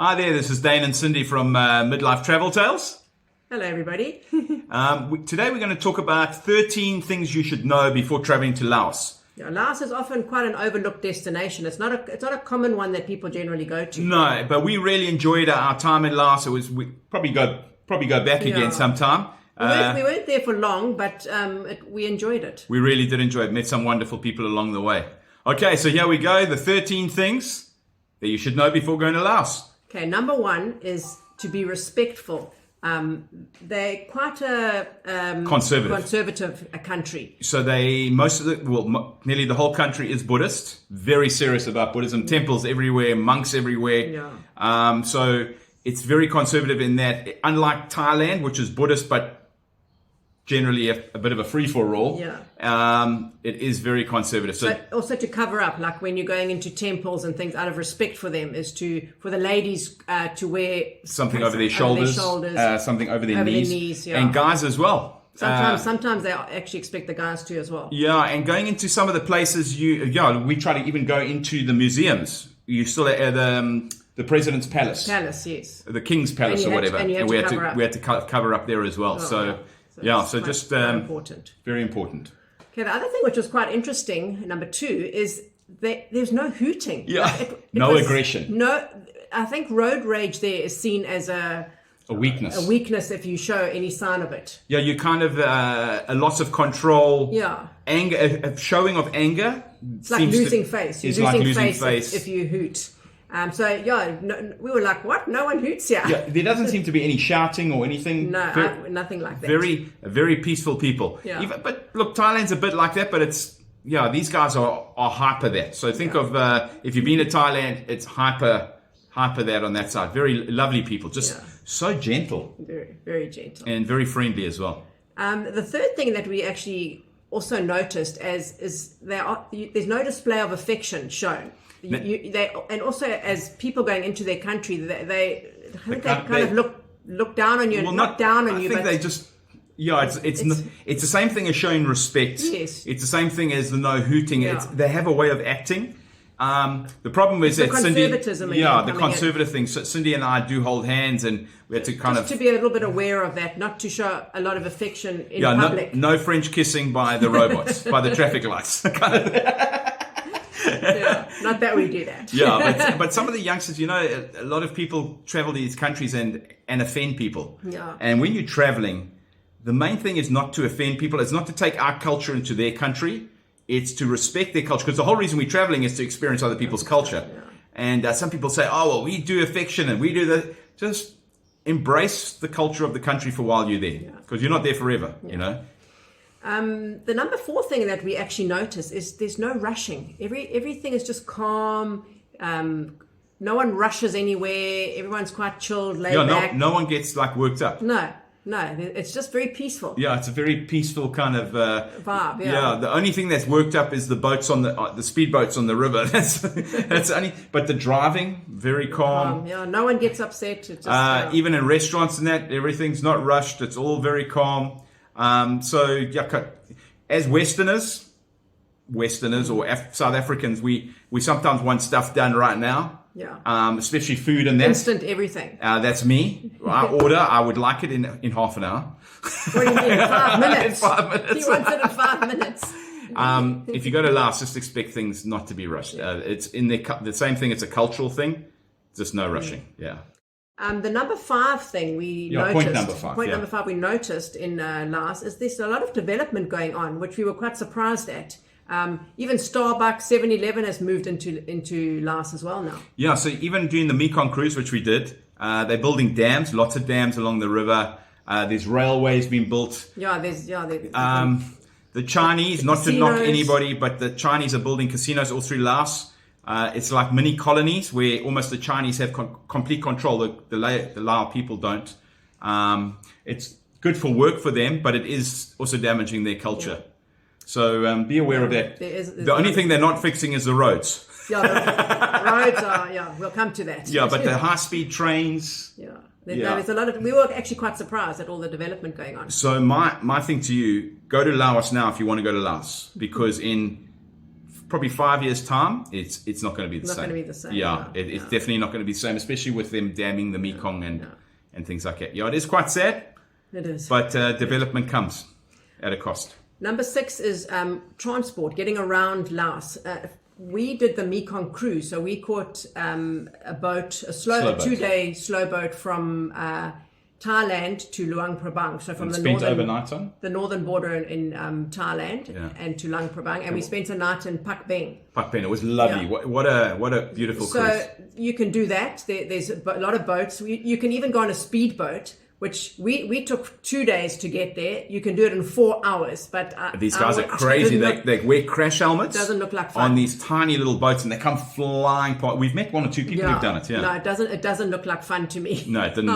Hi there, this is Dane and Cindy from Midlife Travel Tales. Hello, everybody. Today we're going to talk about 13 things you should know before traveling to Laos. Yeah, Laos is often quite an overlooked destination. It's not a common one that people generally go to. No, but we really enjoyed our time in Laos. We probably go back again sometime. We weren't there for long, but we enjoyed it. We really did enjoy it. Met some wonderful people along the way. Okay, so here we go. The 13 things that you should know before going to Laos. Okay, number one is to be respectful. They're quite a conservative country. So nearly the whole country is Buddhist. Very serious about Buddhism. Temples everywhere, monks everywhere. Yeah. So it's very conservative in that, unlike Thailand, which is Buddhist but generally a bit of a free-for-all. Yeah. It is very conservative. So also to cover up, like when you're going into temples and things, out of respect for them, is for the ladies to wear something over their shoulders, something over their knees, yeah. And guys as well. Sometimes they actually expect the guys to as well. Yeah, and going into some of the places, we try to even go into the museums. You still at the President's Palace. Palace, yes. The King's Palace or whatever. And we had to cover up there as well. So just important. Very important. Okay, the other thing which was quite interesting, number two, is that there's no hooting. Yeah, no aggression. No, I think road rage there is seen as a weakness. A weakness if you show any sign of it. Yeah, you kind of a loss of control. Yeah, anger, a showing of anger. It's like losing face. You're losing face if you hoot. We were like, what? No one hoots here. Yeah, there doesn't seem to be any shouting or anything. No, nothing like that. Very peaceful people. Yeah. But look, Thailand's a bit like that, but these guys are hyper that. So think of, if you've been to Thailand, it's hyper that on that side. Very lovely people, just so gentle. Very, very gentle. And very friendly as well. The third thing that we actually also noticed is there's no display of affection shown. And also as people going into their country, they kind of look down on you. Well, not down on you, but they just it's the same thing as showing respect. Yes. It's the same thing as the no hooting. Yeah. They have a way of acting. The problem is that conservatism. Cindy, the conservative thing. So Cindy and I do hold hands, and we had to to be a little bit aware of that, not to show a lot of affection in public. No French kissing by the robots, by the traffic lights. Yeah, not that we do that. Yeah, but some of the youngsters, a lot of people travel to these countries and offend people. Yeah. And when you're traveling, the main thing is not to offend people. It's not to take our culture into their country. It's to respect their culture. Because the whole reason we're traveling is to experience other people's culture. Yeah. And some people say, oh, well, we do affection and we do that. Just embrace the culture of the country for while you're there. Because you're not there forever, The number 4 thing that we actually notice is there's no rushing. Everything is just calm. No one rushes anywhere. Everyone's quite chilled, laid back. No one gets worked up. No, it's just very peaceful. Yeah, it's a very peaceful kind of vibe. Yeah, the only thing that's worked up is the boats on the speedboats on the river. That's only. But the driving, very calm. Yeah, no one gets upset. It just, even in restaurants and that, everything's not rushed. It's all very calm. As Westerners or South Africans, we sometimes want stuff done right now. Yeah. Especially food and that. Instant everything. That's me. I would like it in half an hour. What do you mean? 5 minutes? 5 minutes. He wants it in 5 minutes. If you go to Laos, just expect things not to be rushed. It's in the same thing. It's a cultural thing. Just no rushing. Yeah. The number 5 thing we noticed. Point number 5. Number 5 we noticed in Laos is there's a lot of development going on, which we were quite surprised at. Even Starbucks, 7-Eleven has moved into Laos as well now. Yeah, so even during the Mekong cruise, which we did, they're building dams, lots of dams along the river. There's railways being built. The Chinese, not to knock anybody, but the Chinese are building casinos all through Laos. It's like mini colonies where almost the Chinese have complete control. The Lao people don't. It's good for work for them, but it is also damaging their culture. Yeah. So be aware of that. The only thing they're not fixing is the roads. Yeah, the roads are, we'll come to that. Yeah, but the high-speed trains. There's a lot of. We were actually quite surprised at all the development going on. So my thing to you, go to Laos now if you want to go to Laos, because in probably 5 years' time, it's not going to be the Not same. going to be the same. Yeah, it's definitely not going to be the same, especially with them damming the Mekong and things like that. Yeah, it is quite sad. It is. But development comes at a cost. Number 6 is transport, getting around Laos. We did the Mekong cruise, so we caught a boat, a Slow boat. 2-day slow boat from Thailand to Luang Prabang. So from And the spent overnight on? the northern border in Thailand and to Luang Prabang, and we spent a night in Pak Beng. Pak Beng, it was lovely. Yeah. What a beautiful cruise. So you can do that. There's a lot of boats. You can even go on a speedboat, which we took 2 days to get there. You can do it in 4 hours. But these guys are crazy. They wear crash helmets. Doesn't look like fun on these tiny little boats, and they come flying past. We've met 1 or 2 people who've done it. Yeah. No, it doesn't look like fun to me. No, it didn't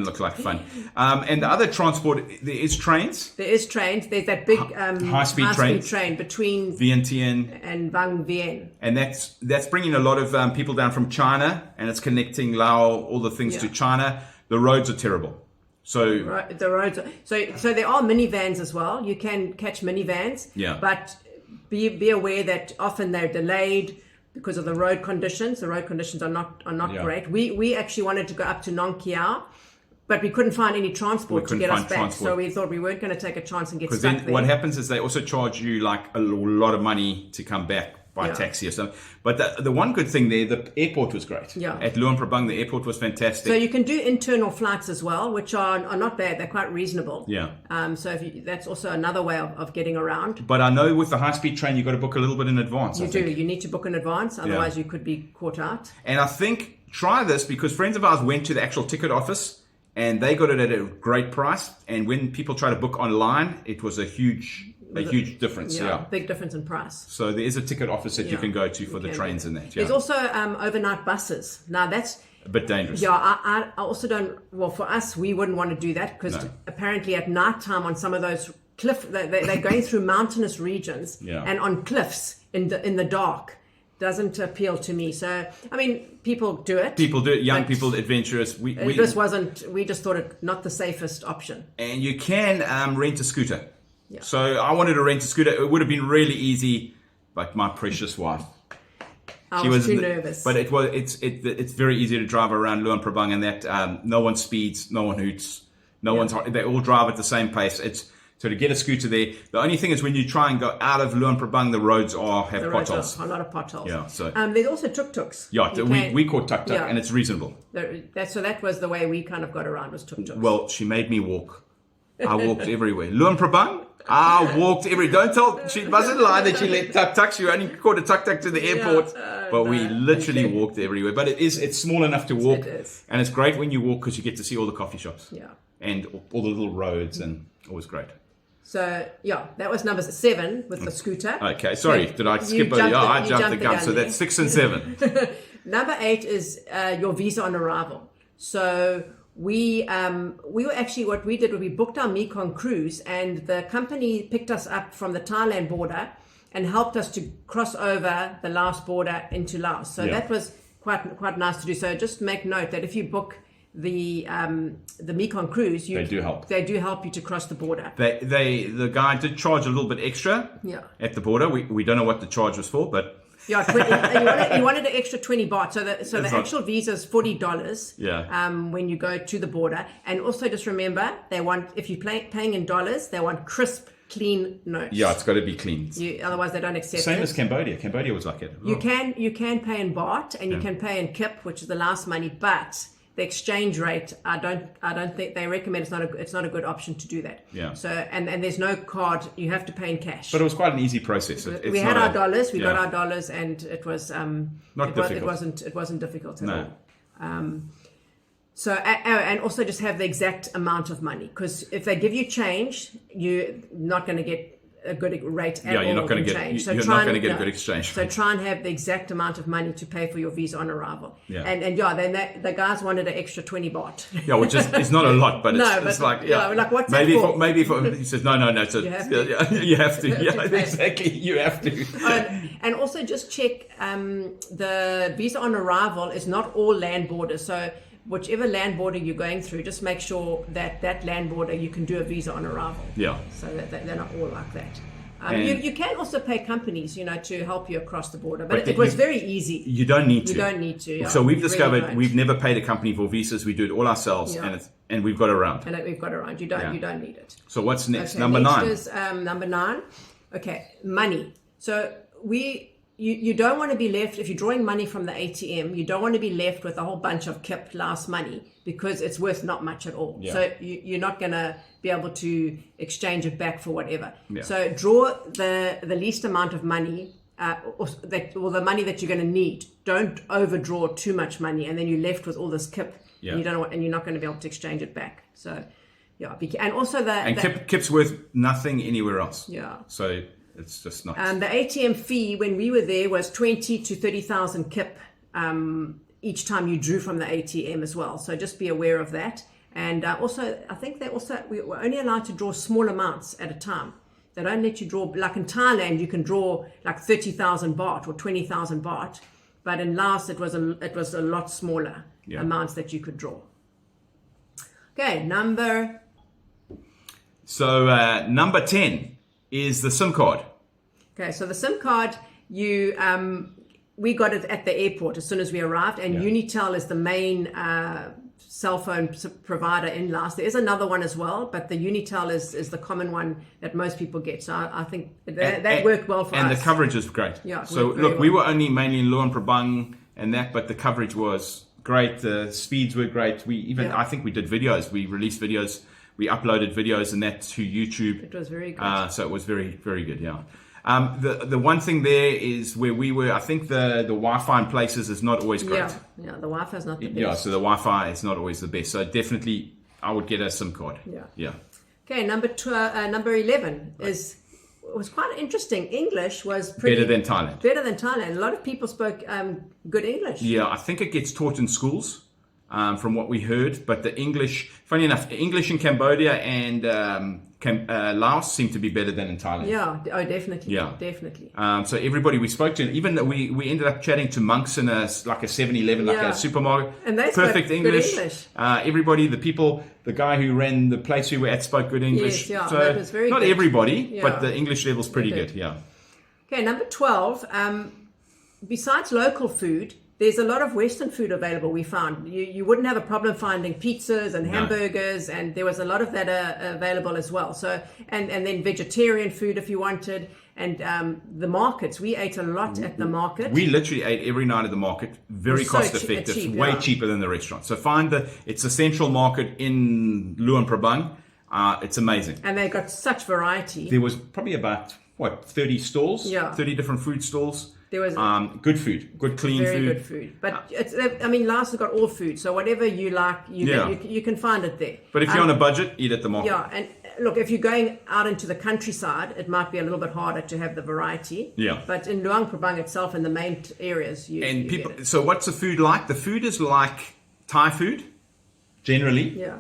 look like fun. And the other transport, there is trains. There is trains. There's that big high-speed train between Vientiane and Vang Vieng. and that's bringing a lot of people down from China, and it's connecting Laos, all the things to China. The roads are terrible. So The roads. So there are minivans as well. You can catch minivans. Yeah. But be aware that often they're delayed because of the road conditions. The road conditions are not great. We actually wanted to go up to Nong Kiao, but we couldn't find any transport to get us back. So we thought we weren't going to take a chance and get stuck then there. what happens is they also charge you like a lot of money to come back by taxi or something. But the one good thing there, the airport was great. Yeah. At Luang Prabang, the airport was fantastic. So you can do internal flights as well, which are not bad. They're quite reasonable. Yeah. So that's also another way of getting around. But I know with the high-speed train, you've got to book a little bit in advance. You do. You need to book in advance. Otherwise, you could be caught out. And I think try this because friends of ours went to the actual ticket office and they got it at a great price. And when people try to book online, it was a huge difference. Yeah, big difference in price. So there is a ticket office that you can go to for the trains and that. Yeah. There's also overnight buses. Now that's a bit dangerous. Yeah, I also don't. Well, for us, we wouldn't want to do that because apparently at night time on some of those they're going through mountainous regions and on cliffs in the dark. Doesn't appeal to me. So I mean, people do it. People do it. Young people, adventurous. We just thought it not the safest option. And you can rent a scooter. Yeah. So I wanted to rent a scooter. It would have been really easy, but my precious wife. I was too nervous. But it's very easy to drive around Luang Prabang, and that no one speeds, no one hoots, they all drive at the same pace. So to get a scooter there, the only thing is when you try and go out of Luang Prabang, the roads have potholes. A lot of potholes. Yeah. So there's also tuk-tuks. Yeah, we caught tuk-tuk, and it's reasonable. That was the way we kind of got around, was tuk-tuks. Well, she made me walk. I walked everywhere. Luang Prabang, I walked Don't tell, she mustn't lie that she let tuk-tuk. She only caught a tuk-tuk to the airport. But we literally walked everywhere. But it's small enough to walk. It is. And it's great when you walk because you get to see all the coffee shops. Yeah. And all the little roads, and it was great. So, that was number 7 with the scooter. Okay, sorry. Did I skip over? Yeah, I jumped the gun. So that's 6 and 7. Number 8 is your visa on arrival. So we were actually, what we did was we booked our Mekong cruise, and the company picked us up from the Thailand border and helped us to cross over the Laos border into Laos. So that was quite nice to do. So just make note that if you book the Mekong cruise, they do help. They do help you to cross the border. The guy did charge a little bit extra at the border. We don't know what the charge was for, but he wanted an extra 20 baht. So the actual visa is $40. When you go to the border, and also just remember if you're paying in dollars, they want crisp, clean notes. Yeah, it's got to be clean. Otherwise, they don't accept it. Same as Cambodia. Cambodia was like it. You can pay in baht, and you can pay in kip, which is the last money, but the exchange rate, I don't think they recommend. It's not a good option to do that. Yeah. So and there's no card. You have to pay in cash. But it was quite an easy process. We had our dollars. We got our dollars, and it was not difficult. It wasn't difficult at all. So and also just have the exact amount of money, because if they give you change, you're not going to get a good rate at all. You're not going to get a good exchange. So try and have the exact amount of money to pay for your visa on arrival. Yeah. And then the guys wanted an extra 20 baht. Yeah, which is it's not a lot, but it's like like what's maybe that for? maybe he says no. So you have to. Exactly. You have to. And also just check the visa on arrival is not all land borders. So whichever land border you're going through, just make sure that land border you can do a visa on arrival. Yeah. So that they're not all like that. You can also pay companies, to help you across the border, but it was very easy. You don't need to. You don't need to. Yeah. So we've discovered we've never paid a company for visas. We do it all ourselves, and we've got around. And we've got around. You don't need it. So what's next? Okay, number next 9. Is number 9. Okay, money. So you don't want to be left, if you're drawing money from the ATM, you don't want to be left with a whole bunch of kip last money, because it's worth not much at all. Yeah. So you're not going to be able to exchange it back for whatever. Yeah. So draw the least amount of money, or the money that you're going to need. Don't overdraw too much money, and then you're left with all this kip, and you don't know, and you're not going to be able to exchange it back. So and also kip's worth nothing anywhere else. Yeah. So it's just not. The ATM fee when we were there was 20 to 30,000 kip each time you drew from the ATM as well. So just be aware of that. And also, I think we were only allowed to draw small amounts at a time. They don't let you draw, like in Thailand, you can draw like 30,000 baht or 20,000 baht. But in Laos, it was a lot smaller amounts that you could draw. Okay, number 10 is the SIM card. Okay, so the SIM card, we got it at the airport as soon as we arrived, and Unitel is the main cell phone provider in Laos. There is another one as well, but the Unitel is the common one that most people get. So I think that worked well for us. And the coverage is great. Yeah. So look, we were only mainly in Luang Prabang and that, but the coverage was great. The speeds were great. I think we did videos. We released videos. We uploaded videos and that to YouTube. It was very good. So it was very, very good, yeah. The one thing there is where we were, I think the Wi-Fi in places is not always great. Yeah, the Wi-Fi is not the best. Yeah, so the Wi-Fi is not always the best. So definitely, I would get a SIM card. Yeah. Okay, number 11 was quite interesting. English was better than Thailand. Better than Thailand. A lot of people spoke good English. Yeah, I think it gets taught in schools. From what we heard, but the English, funny enough, English in Cambodia and Laos seem to be better than in Thailand. Yeah, definitely. Yeah, definitely. So everybody we spoke to, even though we ended up chatting to monks in a 7-Eleven, like a supermarket, and they perfect spoke English. Good English. Everybody, the guy who ran the place we were at spoke good English. Yes, so that was very not good. Everybody, but the English level's pretty good. Yeah. Okay, number 12. Besides local food, there's a lot of Western food available, we found. You wouldn't have a problem finding pizzas and hamburgers, and there was a lot of that available as well. So, and then vegetarian food if you wanted. And the markets, we ate a lot at the market. We literally ate every night at the market. Very cost effective, way cheaper than the restaurant. So it's a central market in Luang Prabang. It's amazing. And they got such variety. There was probably about, 30 stalls? Yeah. 30 different food stalls. There was good food, good clean very food. Very good food. But Laos has got all food, so whatever you like, you can find it there. But if you're on a budget, eat at the market. Yeah, and look, if you're going out into the countryside, it might be a little bit harder to have the variety. Yeah. But in Luang Prabang itself, in the main areas, you get it. So what's the food like? The food is like Thai food, generally. Yeah.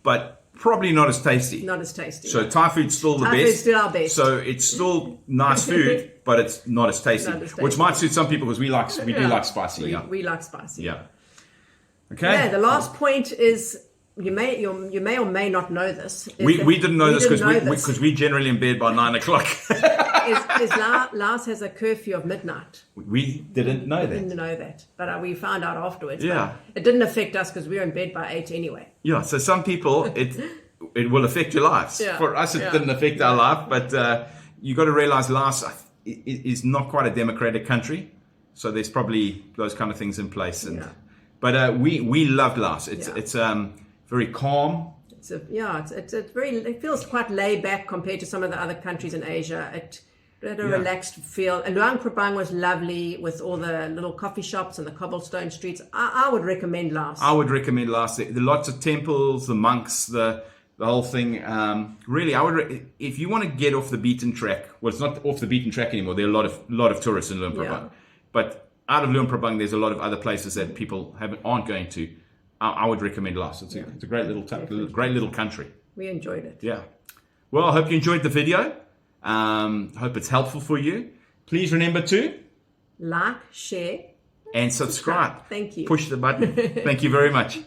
But probably not as tasty. Not as tasty. So Thai food's still the best. Thai food's still our best. So it's still nice food, but it's not as tasty. Which might suit some people because we do like spicy. We like spicy. Yeah. Okay. Yeah. The last point is you may or may not know this. We didn't know this because we generally in bed by 9 o'clock. Laos has a curfew of midnight. We didn't know that. Didn't know that, but we found out afterwards. Yeah. It didn't affect us because we were in bed by 8 anyway. Yeah. So some people it will affect your lives. Yeah. For us, it didn't affect our life, but you got to realize Laos is not quite a democratic country, so there's probably those kind of things in place. But we loved Laos. It's very calm. It feels quite laid back compared to some of the other countries in Asia. It had a relaxed feel. And Luang Prabang was lovely with all the little coffee shops and the cobblestone streets. I would recommend Laos. I would recommend Laos. There are lots of temples, the monks, the whole thing. Really, if you want to get off the beaten track, well, it's not off the beaten track anymore. There are a lot of tourists in Luang Prabang. But out of Luang Prabang, there's a lot of other places that people aren't going to. I would recommend Laos. It's a great little country. We enjoyed it. Yeah. Well, I hope you enjoyed the video. Hope it's helpful for you. Please remember to like, share, and subscribe. Thank you. Push the button. Thank you very much.